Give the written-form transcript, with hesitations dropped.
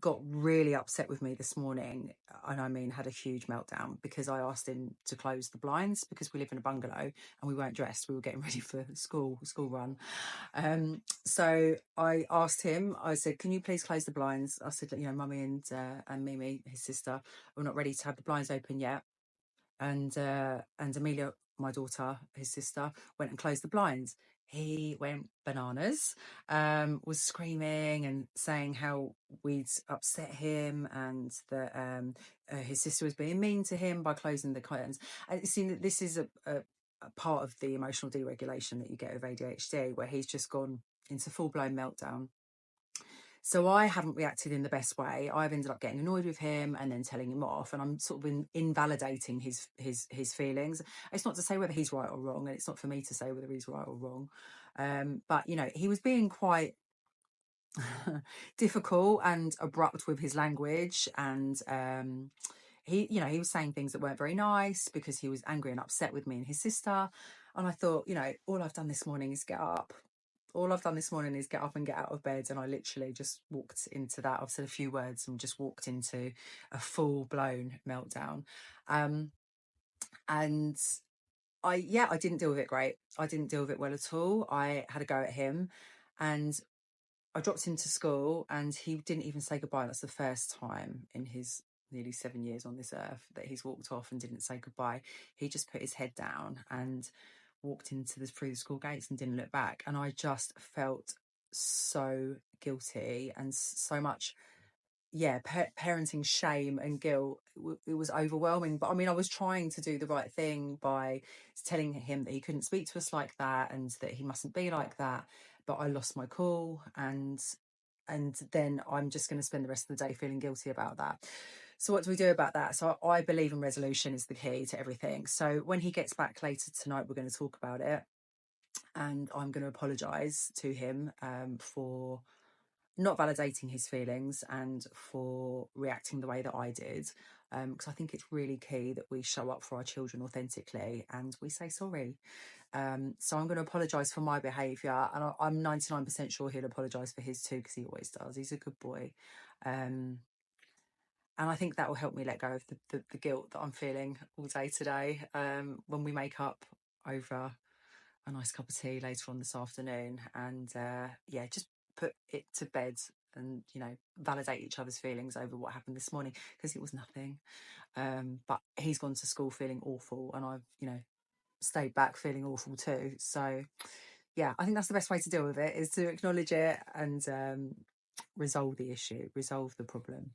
got really upset with me this morning, and I mean had a huge meltdown because I asked him to close the blinds because we live in a bungalow and we weren't dressed. We were getting ready for school run. So I asked him, I said, can you please close the blinds? I said, you know, Mummy and Mimi, his sister, we're not ready to have the blinds open yet. And Amelia, my daughter, his sister, went and closed the blinds. He went bananas, was screaming and saying how we'd upset him and that his sister was being mean to him by closing the curtains. And it seemed that this is a part of the emotional deregulation that you get with ADHD, where he's just gone into full-blown meltdown. So I haven't reacted in the best way. I've ended up getting annoyed with him and then telling him off, and I'm sort of invalidating his feelings. It's not to say whether he's right or wrong, and it's not for me to say whether he's right or wrong. But you know, he was being quite difficult and abrupt with his language, and he was saying things that weren't very nice because he was angry and upset with me and his sister. And I thought, you know, all I've done this morning is get up. All I've done this morning is get up and get out of bed, and I literally just walked into that. I've said a few words and just walked into a full-blown meltdown. And I didn't deal with it great. I didn't deal with it well at all. I had a go at him, and I dropped him to school, and he didn't even say goodbye. That's the first time in his nearly 7 years on this earth that he's walked off and didn't say goodbye. He just put his head down and walked through the school gates and didn't look back. And I just felt so guilty and so much, parenting shame and guilt. It was overwhelming. But I mean, I was trying to do the right thing by telling him that he couldn't speak to us like that and that he mustn't be like that. But I lost my cool, and then I'm just going to spend the rest of the day feeling guilty about that. So what do we do about that? So I believe in resolution is the key to everything. So when he gets back later tonight, we're going to talk about it, and I'm going to apologise to him for not validating his feelings and for reacting the way that I did, because I think it's really key that we show up for our children authentically and we say sorry. So I'm going to apologise for my behaviour, and I'm 99% sure he'll apologise for his too, because he always does. He's a good boy. And I think that will help me let go of the guilt that I'm feeling all day today, when we make up over a nice cup of tea later on this afternoon, and just put it to bed and, you know, validate each other's feelings over what happened this morning, because it was nothing. But he's gone to school feeling awful, and I've, you know, stayed back feeling awful too. So yeah, I think that's the best way to deal with it, is to acknowledge it and resolve the issue, resolve the problem.